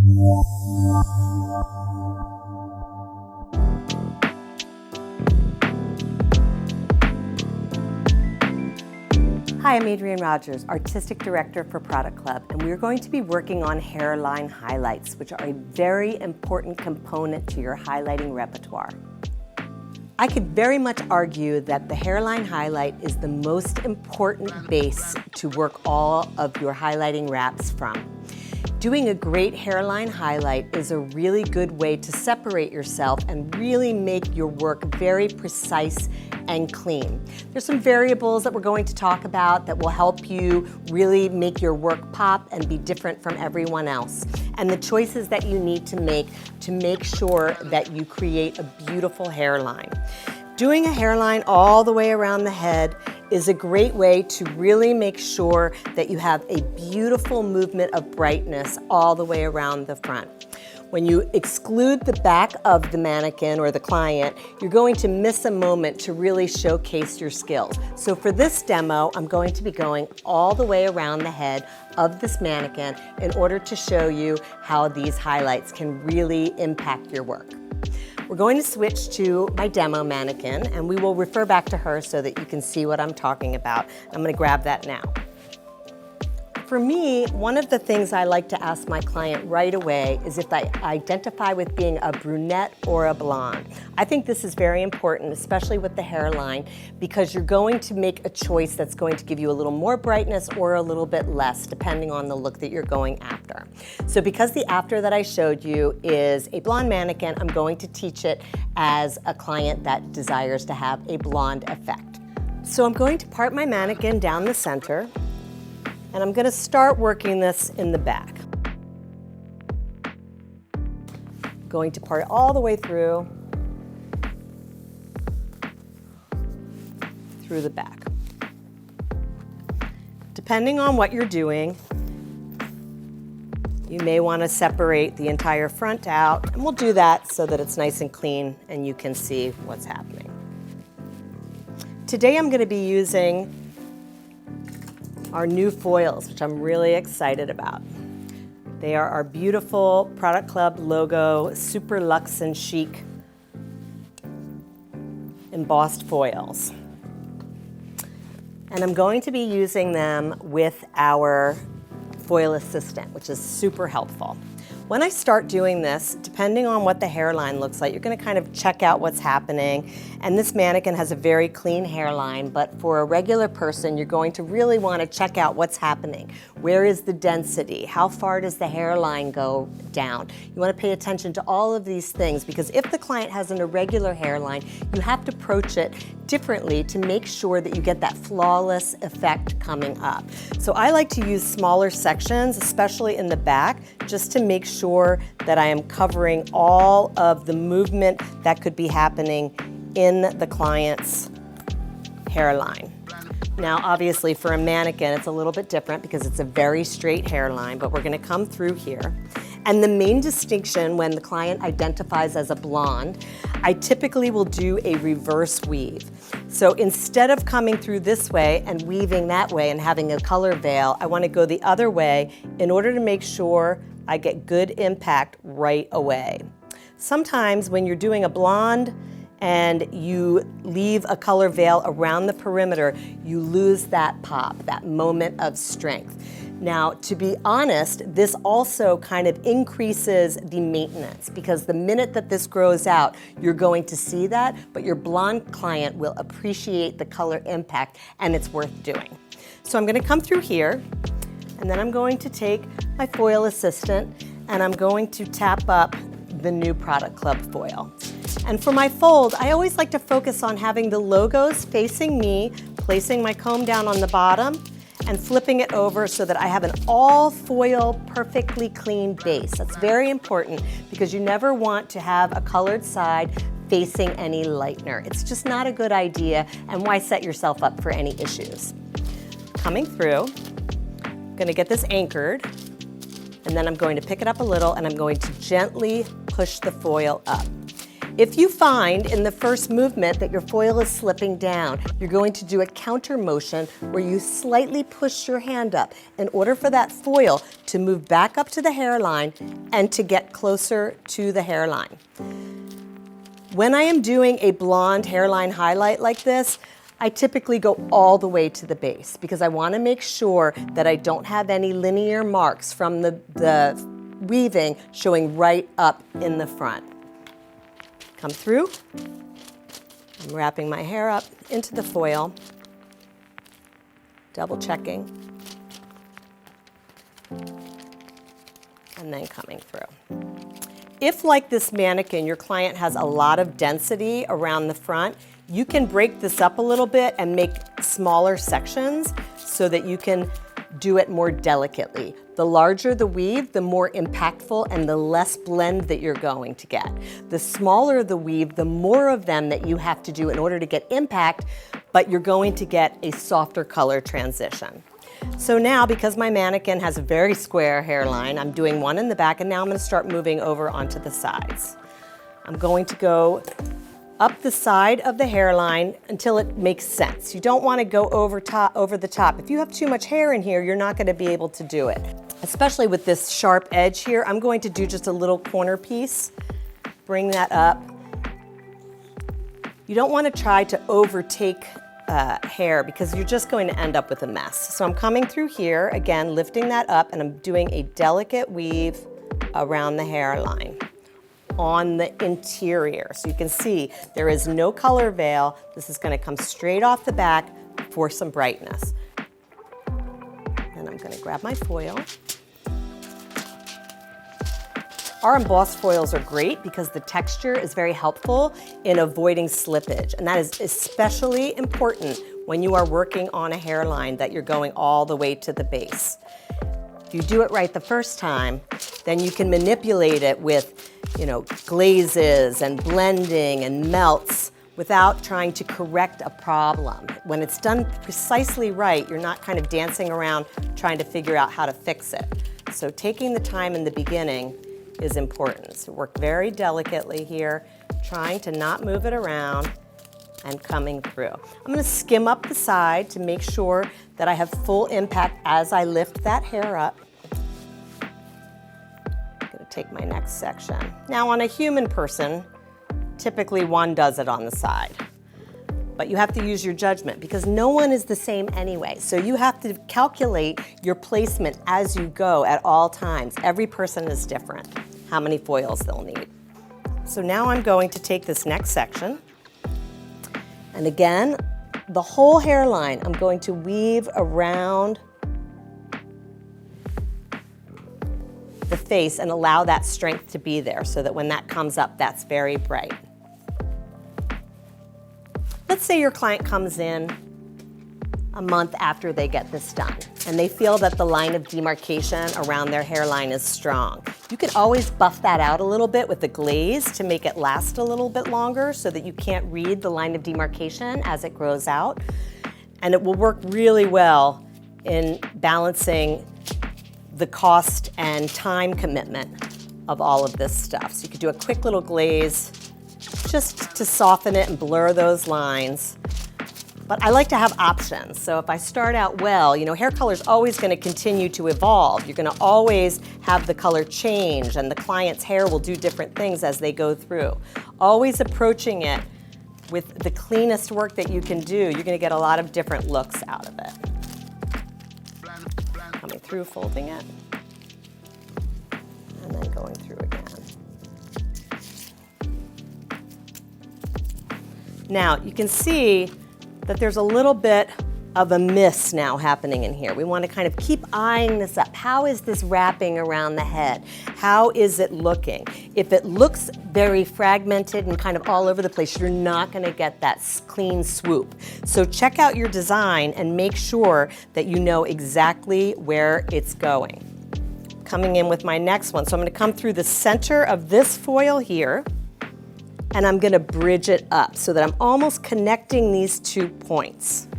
Hi, I'm Adrienne Rogers, Artistic Director for Product Club, and we're going to be working on hairline highlights, which are a very important component to your highlighting repertoire. I could very much argue that the hairline highlight is the most important base to work all of your highlighting wraps from. Doing a great hairline highlight is a really good way to separate yourself and really make your work very precise and clean. There's some variables that we're going to talk about that will help you really make your work pop and be different from everyone else. And the choices that you need to make sure that you create a beautiful hairline. Doing a hairline all the way around the head is a great way to really make sure that you have a beautiful movement of brightness all the way around the front. When you exclude the back of the mannequin or the client, you're going to miss a moment to really showcase your skills. So for this demo, I'm going to be going all the way around the head of this mannequin in order to show you how these highlights can really impact your work. We're going to switch to my demo mannequin, and we will refer back to her so that you can see what I'm talking about. I'm going to grab that now. For me, one of the things I like to ask my client right away is if they identify with being a brunette or a blonde. I think this is very important, especially with the hairline, because you're going to make a choice that's going to give you a little more brightness or a little bit less, depending on the look that you're going after. So because the after that I showed you is a blonde mannequin, I'm going to teach it as a client that desires to have a blonde effect. So I'm going to part my mannequin down the center, and I'm going to start working this in the back. Going to part it all the way through the back. Depending on what you're doing, you may want to separate the entire front out, and we'll do that so that it's nice and clean and you can see what's happening. Today I'm going to be using our new foils, which I'm really excited about. They are our beautiful Product Club logo, super luxe and chic embossed foils. And I'm going to be using them with our foil assistant, which is super helpful. When I start doing this, depending on what the hairline looks like, you're going to kind of check out what's happening. And this mannequin has a very clean hairline, but for a regular person, you're going to really want to check out what's happening. Where is the density? How far does the hairline go down? You want to pay attention to all of these things, because if the client has an irregular hairline, you have to approach it differently to make sure that you get that flawless effect coming up. So I like to use smaller sections, especially in the back, just to make sure that I am covering all of the movement that could be happening in the client's hairline. Now, obviously for a mannequin, it's a little bit different because it's a very straight hairline, but we're going to come through here. And the main distinction when the client identifies as a blonde, I typically will do a reverse weave. So instead of coming through this way and weaving that way and having a color veil, I want to go the other way in order to make sure I get good impact right away. Sometimes when you're doing a blonde and you leave a color veil around the perimeter, you lose that pop, that moment of strength. Now, to be honest, this also kind of increases the maintenance, because the minute that this grows out, you're going to see that, but your blonde client will appreciate the color impact, and it's worth doing. So I'm going to come through here, and then I'm going to take my foil assistant, and I'm going to tap up the new Product Club foil. And for my fold, I always like to focus on having the logos facing me, placing my comb down on the bottom, and flipping it over so that I have an all foil, perfectly clean base. That's very important because you never want to have a colored side facing any lightener. It's just not a good idea, and why set yourself up for any issues. Coming through, I'm gonna get this anchored, and then I'm going to pick it up a little and I'm going to gently push the foil up. If you find in the first movement that your foil is slipping down, you're going to do a counter motion where you slightly push your hand up in order for that foil to move back up to the hairline and to get closer to the hairline. When I am doing a blonde hairline highlight like this, I typically go all the way to the base because I want to make sure that I don't have any linear marks from the weaving showing right up in the front. Come through. I'm wrapping my hair up into the foil, double checking, and then coming through. If, like this mannequin, your client has a lot of density around the front, you can break this up a little bit and make smaller sections so that you can do it more delicately. The larger the weave, the more impactful and the less blend that you're going to get. The smaller the weave, the more of them that you have to do in order to get impact, but you're going to get a softer color transition. So now, because my mannequin has a very square hairline, I'm doing one in the back, and now I'm going to start moving over onto the sides. I'm going to go up the side of the hairline until it makes sense. You don't want to go over the top. If you have too much hair in here, you're not going to be able to do it. Especially with this sharp edge here, I'm going to do just a little corner piece. Bring that up. You don't want to try to overtake hair because you're just going to end up with a mess. So I'm coming through here, again, lifting that up, and I'm doing a delicate weave around the hairline on the interior. So you can see there is no color veil. This is going to come straight off the back for some brightness. And I'm going to grab my foil. Our embossed foils are great because the texture is very helpful in avoiding slippage. And that is especially important when you are working on a hairline that you're going all the way to the base. If you do it right the first time, then you can manipulate it with, glazes and blending and melts without trying to correct a problem. When it's done precisely right, you're not kind of dancing around trying to figure out how to fix it. So taking the time in the beginning is important. So work very delicately here, trying to not move it around and coming through. I'm going to skim up the side to make sure that I have full impact as I lift that hair up. I'm going to take my next section. Now on a human person, typically one does it on the side. But you have to use your judgment because no one is the same anyway. So you have to calculate your placement as you go at all times. Every person is different, how many foils they'll need. So now I'm going to take this next section. And again, the whole hairline, I'm going to weave around the face and allow that strength to be there so that when that comes up, that's very bright. Let's say your client comes in a month after they get this done and they feel that the line of demarcation around their hairline is strong. You can always buff that out a little bit with the glaze to make it last a little bit longer so that you can't read the line of demarcation as it grows out. And it will work really well in balancing the cost and time commitment of all of this stuff. So you could do a quick little glaze just to soften it and blur those lines. But I like to have options. So if I start out well, hair color is always going to continue to evolve. You're going to always have the color change, and the client's hair will do different things as they go through. Always approaching it with the cleanest work that you can do, you're going to get a lot of different looks out of it. Coming through, folding it, and then going through again. Now, you can see that there's a little bit of a miss now happening in here. We want to kind of keep eyeing this up. How is this wrapping around the head? How is it looking? If it looks very fragmented and kind of all over the place, you're not going to get that clean swoop. So check out your design and make sure that you know exactly where it's going. Coming in with my next one. So I'm going to come through the center of this foil here, and I'm going to bridge it up so that I'm almost connecting these 2 points.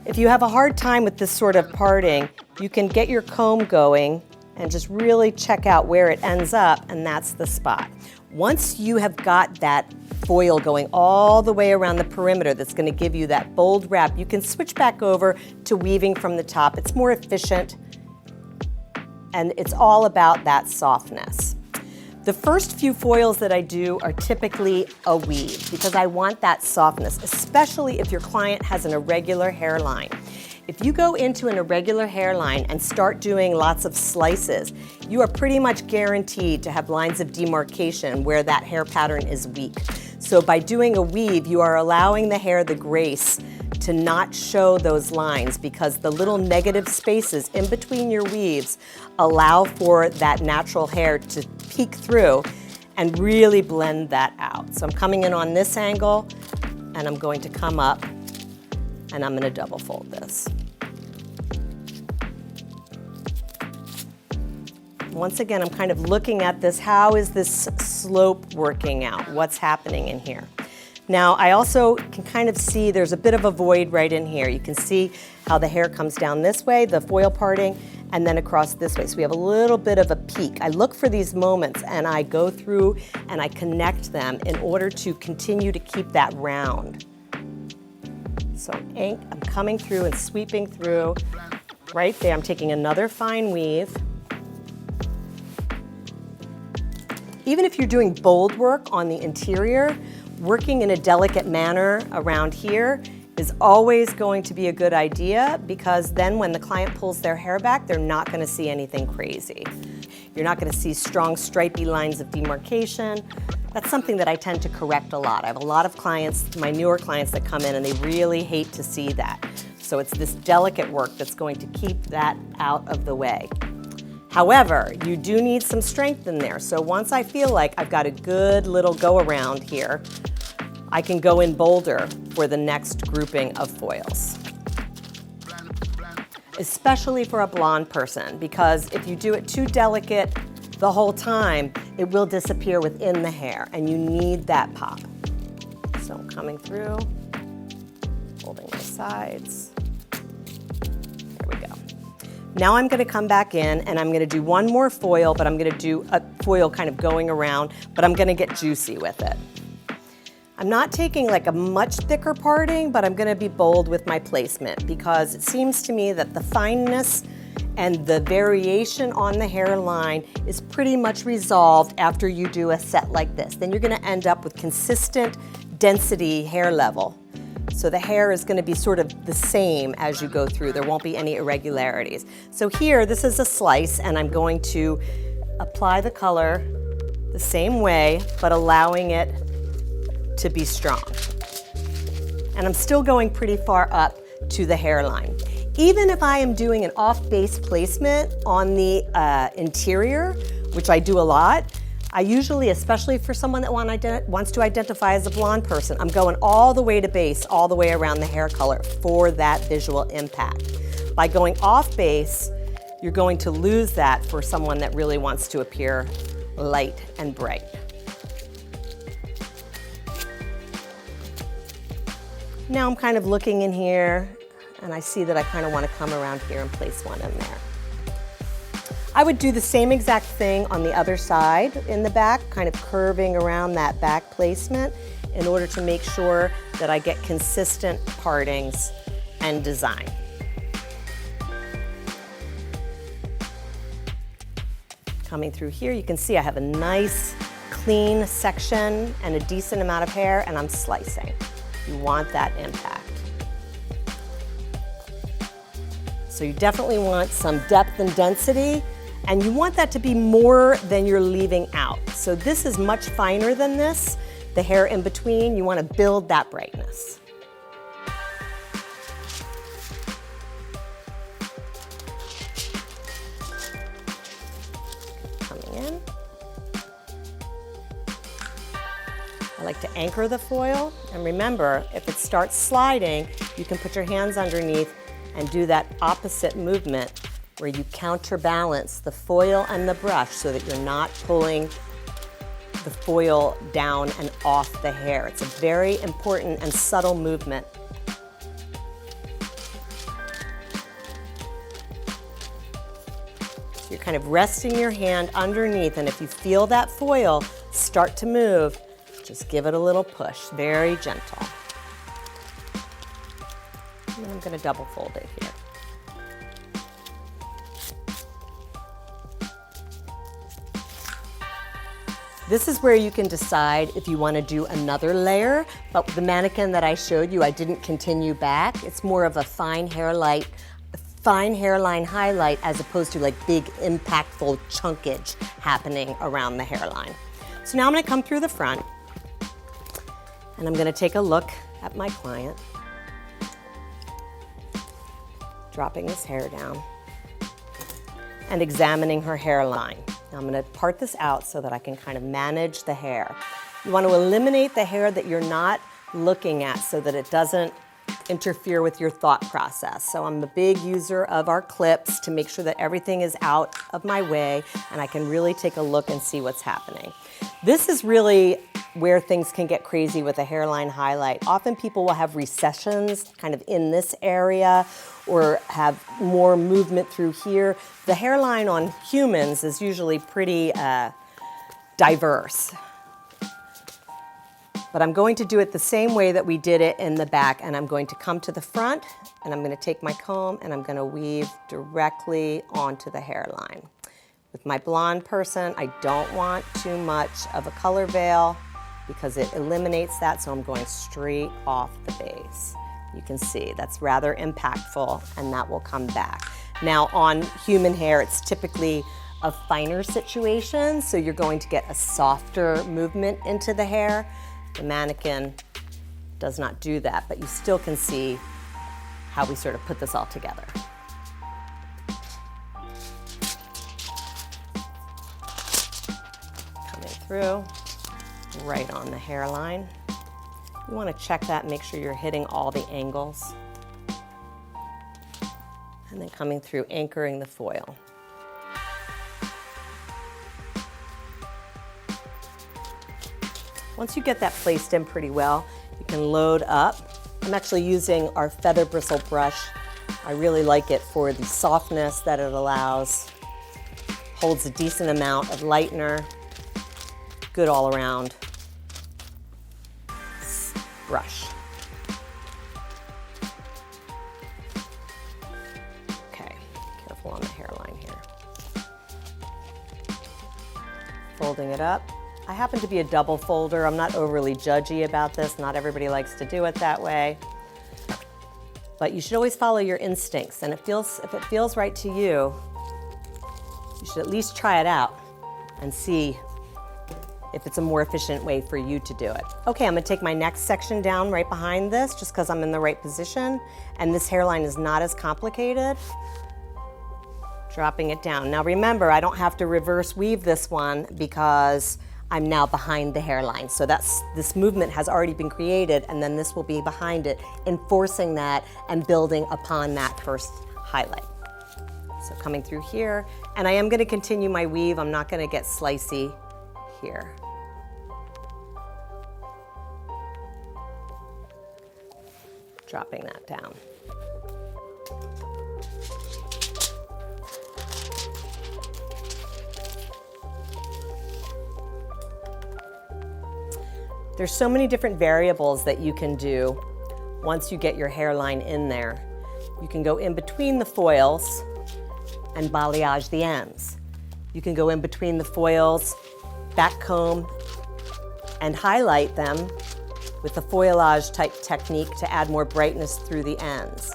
If you have a hard time with this sort of parting, you can get your comb going and just really check out where it ends up, and that's the spot. Once you have got that foil going all the way around the perimeter that's going to give you that bold wrap, you can switch back over to weaving from the top. It's more efficient, and it's all about that softness. The first few foils that I do are typically a weave because I want that softness, especially if your client has an irregular hairline. If you go into an irregular hairline and start doing lots of slices, you are pretty much guaranteed to have lines of demarcation where that hair pattern is weak. So by doing a weave, you are allowing the hair the grace to not show those lines because the little negative spaces in between your weaves allow for that natural hair to peek through and really blend that out. So I'm coming in on this angle and I'm going to come up and I'm going to double fold this. Once again, I'm kind of looking at this. How is this slope working out? What's happening in here? Now, I also can kind of see there's a bit of a void right in here. You can see how the hair comes down this way, the foil parting, and then across this way. So we have a little bit of a peak. I look for these moments and I go through and I connect them in order to continue to keep that round. So I'm coming through and sweeping through right there. I'm taking another fine weave. Even if you're doing bold work on the interior, working in a delicate manner around here is always going to be a good idea because then when the client pulls their hair back, they're not going to see anything crazy. You're not going to see strong stripy lines of demarcation. That's something that I tend to correct a lot. I have a lot of clients, my newer clients, that come in and they really hate to see that. So it's this delicate work that's going to keep that out of the way. However, you do need some strength in there. So once I feel like I've got a good little go around here, I can go in bolder for the next grouping of foils. Especially for a blonde person, because if you do it too delicate the whole time, it will disappear within the hair, and you need that pop. So I'm coming through, holding my sides. There we go. Now I'm gonna come back in and I'm gonna do one more foil, but I'm gonna do a foil kind of going around, but I'm gonna get juicy with it. I'm not taking like a much thicker parting, but I'm gonna be bold with my placement because it seems to me that the fineness and the variation on the hairline is pretty much resolved after you do a set like this. Then you're gonna end up with consistent density hair level. So the hair is gonna be sort of the same as you go through. There won't be any irregularities. So here, this is a slice and I'm going to apply the color the same way, but allowing it to be strong. And I'm still going pretty far up to the hairline. Even if I am doing an off-base placement on the interior, which I do a lot, I usually, especially for someone that wants to identify as a blonde person, I'm going all the way to base, all the way around the hair color for that visual impact. By going off base, you're going to lose that for someone that really wants to appear light and bright. Now I'm kind of looking in here and I see that I kind of want to come around here and place one in there. I would do the same exact thing on the other side in the back, kind of curving around that back placement in order to make sure that I get consistent partings and design. Coming through here, you can see I have a nice clean section and a decent amount of hair, and I'm slicing. You want that impact. So you definitely want some depth and density, and you want that to be more than you're leaving out. So this is much finer than this. The hair in between, you want to build that brightness. Coming in. I like to anchor the foil, and remember, if it starts sliding, you can put your hands underneath and do that opposite movement where you counterbalance the foil and the brush so that you're not pulling the foil down and off the hair. It's a very important and subtle movement. So you're kind of resting your hand underneath, and if you feel that foil start to move, just give it a little push, very gentle. And then I'm going to double fold it here. This is where you can decide if you want to do another layer, but the mannequin that I showed you, I didn't continue back. It's more of a fine hairline highlight as opposed to like big impactful chunkage happening around the hairline. So now I'm going to come through the front and I'm going to take a look at my client, dropping this hair down and examining her hairline. Now I'm going to part this out so that I can kind of manage the hair. You want to eliminate the hair that you're not looking at so that it doesn't interfere with your thought process. So I'm a big user of our clips to make sure that everything is out of my way and I can really take a look and see what's happening. This is really where things can get crazy with a hairline highlight. Often people will have recessions kind of in this area or have more movement through here. The hairline on humans is usually pretty diverse. But I'm going to do it the same way that we did it in the back, and I'm going to come to the front and I'm going to take my comb and I'm going to weave directly onto the hairline. With my blonde person, I don't want too much of a color veil because it eliminates that, so I'm going straight off the base. You can see that's rather impactful and that will come back. Now on human hair, it's typically a finer situation, so you're going to get a softer movement into the hair. The mannequin does not do that, but you still can see how we sort of put this all together. Coming through, right on the hairline. You want to check that, make sure you're hitting all the angles. And then coming through, anchoring the foil. Once you get that placed in pretty well, you can load up. I'm actually using our feather bristle brush. I really like it for the softness that it allows. Holds a decent amount of lightener. Good all around brush. Okay, careful on the hairline here. Folding it up. I happen to be a double folder. I'm not overly judgy about this. Not everybody likes to do it that way. But you should always follow your instincts, and if it feels right to you, you should at least try it out and see if it's a more efficient way for you to do it. Okay, I'm gonna take my next section down right behind this just because I'm in the right position, and this hairline is not as complicated. Dropping it down. Now remember, I don't have to reverse weave this one because I'm now behind the hairline. So this movement has already been created, and then this will be behind it, enforcing that and building upon that first highlight. So coming through here, and I am gonna continue my weave. I'm not gonna get slicey here. Dropping that down. There's so many different variables that you can do once you get your hairline in there. You can go in between the foils and balayage the ends. You can go in between the foils, back comb, and highlight them with a foilage type technique to add more brightness through the ends.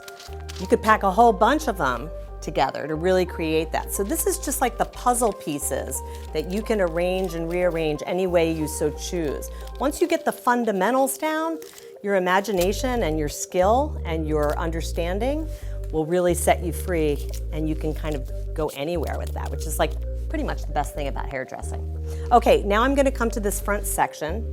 You could pack a whole bunch of them together to really create that. So this is just like the puzzle pieces that you can arrange and rearrange any way you so choose. Once you get the fundamentals down, your imagination and your skill and your understanding will really set you free, and you can kind of go anywhere with that, which is like pretty much the best thing about hairdressing. Okay, now I'm gonna come to this front section,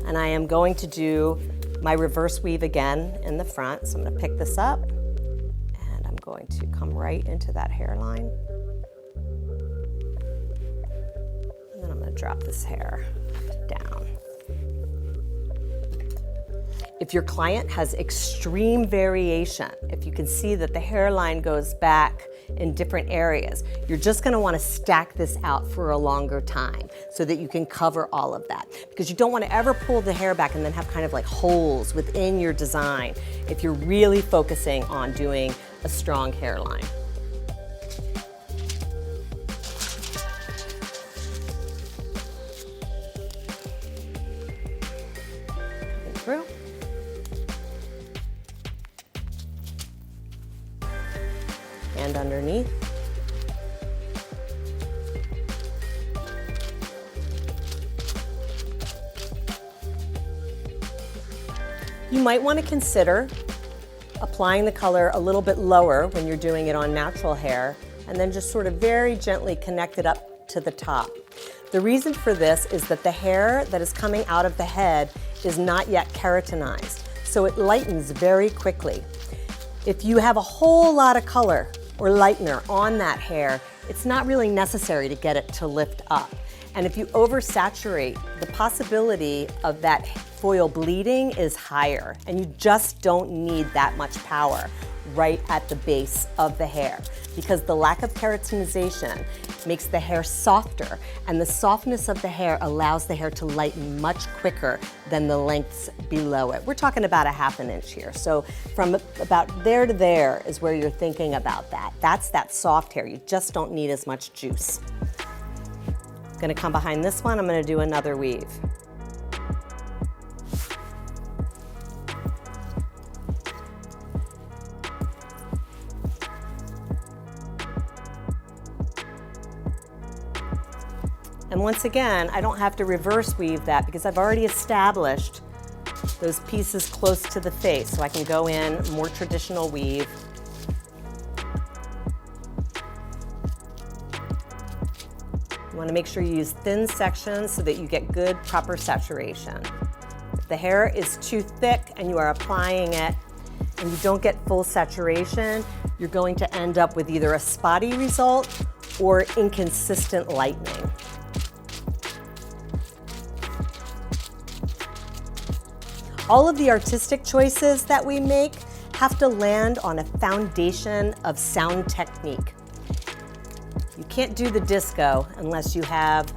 and I am going to do my reverse weave again in the front. So I'm gonna pick this up, and I'm going to come right into that hairline. And then I'm gonna drop this hair down. If your client has extreme variation, if you can see that the hairline goes back in different areas. You're just gonna wanna stack this out for a longer time so that you can cover all of that. Because you don't wanna ever pull the hair back and then have kind of like holes within your design if you're really focusing on doing a strong hairline. Through. And underneath. You might want to consider applying the color a little bit lower when you're doing it on natural hair, and then just sort of very gently connect it up to the top. The reason for this is that the hair that is coming out of the head is not yet keratinized, so it lightens very quickly. If you have a whole lot of color or lightener on that hair, it's not really necessary to get it to lift up. And if you oversaturate, the possibility of that foil bleeding is higher, and you just don't need that much power right at the base of the hair, because the lack of keratinization makes the hair softer, and the softness of the hair allows the hair to lighten much quicker than the lengths below it. We're talking about a ½ inch here. So from about there to there is where you're thinking about that. That's that soft hair. You just don't need as much juice. I'm gonna come behind this one, I'm gonna do another weave. And once again, I don't have to reverse weave that because I've already established those pieces close to the face. So I can go in more traditional weave. You want to make sure you use thin sections so that you get good, proper saturation. If the hair is too thick and you are applying it and you don't get full saturation, you're going to end up with either a spotty result or inconsistent lightening. All of the artistic choices that we make have to land on a foundation of sound technique. You can't do the disco unless you have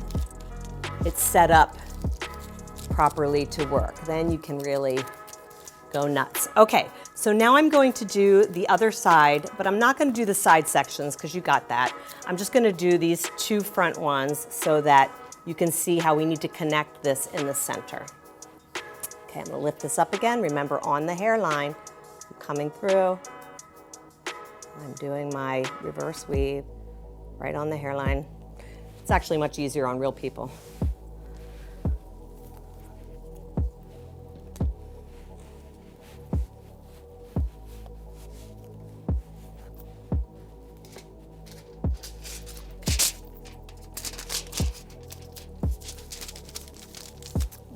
it set up properly to work. Then you can really go nuts. Okay, so now I'm going to do the other side, but I'm not going to do the side sections because you got that. I'm just going to do these two front ones so that you can see how we need to connect this in the center. Okay, I'm gonna lift this up again. Remember, on the hairline, I'm coming through. I'm doing my reverse weave right on the hairline. It's actually much easier on real people.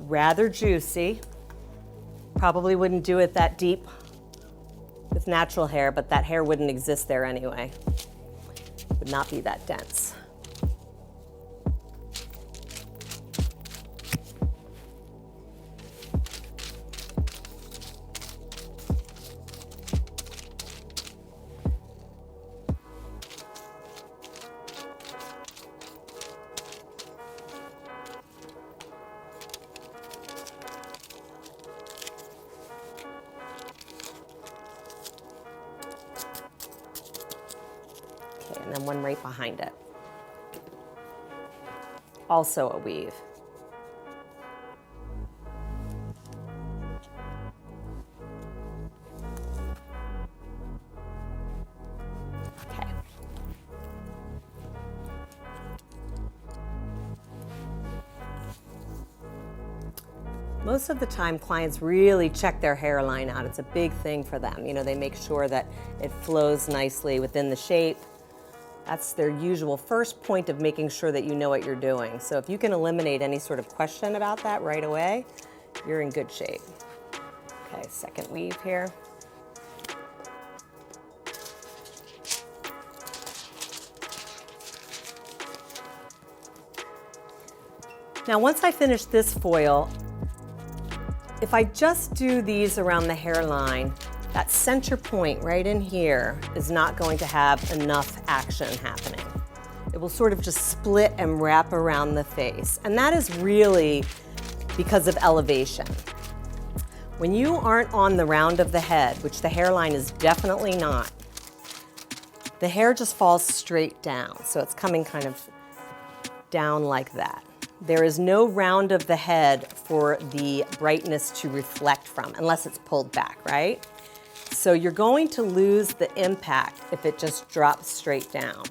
Rather juicy. Probably wouldn't do it that deep with natural hair, but that hair wouldn't exist there anyway. It would not be that dense. And then one right behind it. Also a weave. Okay. Most of the time, clients really check their hairline out. It's a big thing for them. You know, they make sure that it flows nicely within the shape. That's their usual first point of making sure that you know what you're doing. So if you can eliminate any sort of question about that right away, you're in good shape. Okay, second weave here. Now once I finish this foil, if I just do these around the hairline, that center point right in here is not going to have enough action happening. It will sort of just split and wrap around the face. And that is really because of elevation. When you aren't on the round of the head, which the hairline is definitely not, the hair just falls straight down. So it's coming kind of down like that. There is no round of the head for the brightness to reflect from, unless it's pulled back, right? So you're going to lose the impact if it just drops straight down.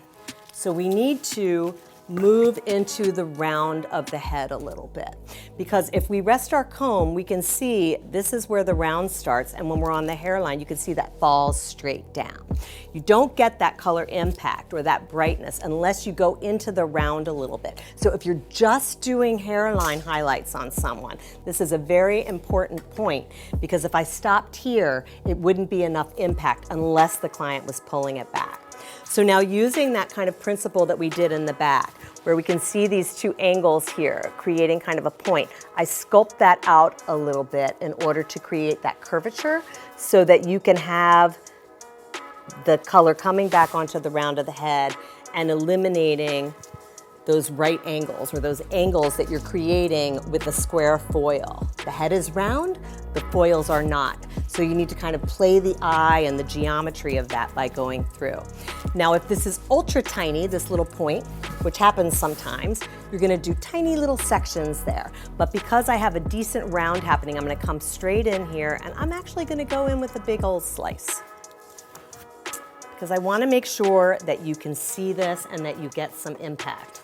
So we need to move into the round of the head a little bit. Because if we rest our comb, we can see this is where the round starts, and when we're on the hairline, you can see that falls straight down. You don't get that color impact or that brightness unless you go into the round a little bit. So if you're just doing hairline highlights on someone, this is a very important point, because if I stopped here, it wouldn't be enough impact unless the client was pulling it back. So now using that kind of principle that we did in the back, where we can see these two angles here, creating kind of a point, I sculpt that out a little bit in order to create that curvature so that you can have the color coming back onto the round of the head and eliminating those right angles, or those angles that you're creating with the square foil. The head is round, the foils are not. So you need to kind of play the eye and the geometry of that by going through. Now, if this is ultra tiny, this little point, which happens sometimes, you're gonna do tiny little sections there. But because I have a decent round happening, I'm gonna come straight in here, and I'm actually gonna go in with a big old slice, because I wanna make sure that you can see this and that you get some impact.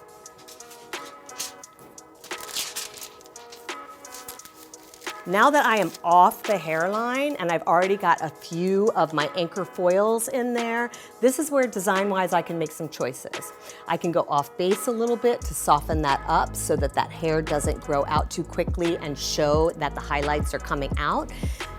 Now that I am off the hairline and I've already got a few of my anchor foils in there, this is where design-wise I can make some choices. I can go off base a little bit to soften that up so that that hair doesn't grow out too quickly and show that the highlights are coming out.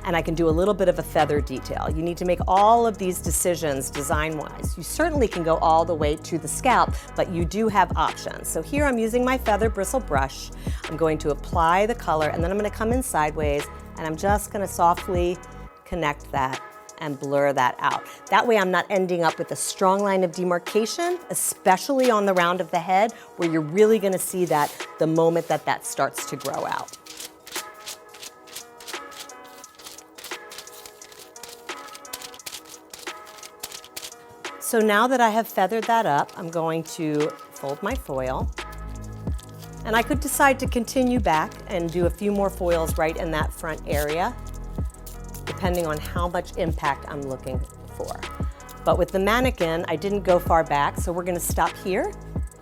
And I can do a little bit of a feather detail. You need to make all of these decisions design-wise. You certainly can go all the way to the scalp, but you do have options. So here I'm using my feather bristle brush. I'm going to apply the color, and then I'm gonna come in sideways, and I'm just gonna softly connect that and blur that out. That way I'm not ending up with a strong line of demarcation, especially on the round of the head, where you're really gonna see that the moment that that starts to grow out. So now that I have feathered that up, I'm going to fold my foil. And I could decide to continue back and do a few more foils right in that front area, depending on how much impact I'm looking for. But with the mannequin, I didn't go far back, so we're gonna stop here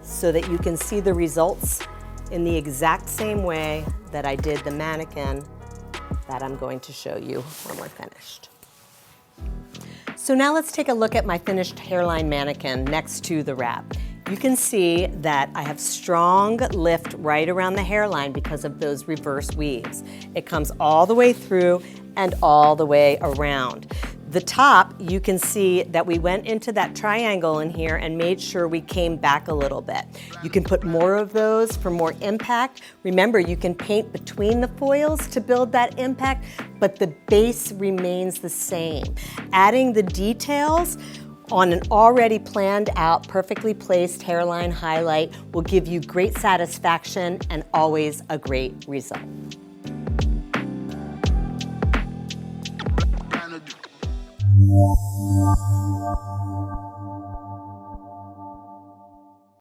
so that you can see the results in the exact same way that I did the mannequin that I'm going to show you when we're finished. So now let's take a look at my finished hairline mannequin next to the wrap. You can see that I have strong lift right around the hairline because of those reverse weaves. It comes all the way through and all the way around. The top, you can see that we went into that triangle in here and made sure we came back a little bit. You can put more of those for more impact. Remember, you can paint between the foils to build that impact, but the base remains the same. Adding the details on an already planned out, perfectly placed hairline highlight will give you great satisfaction and always a great result. Yeah.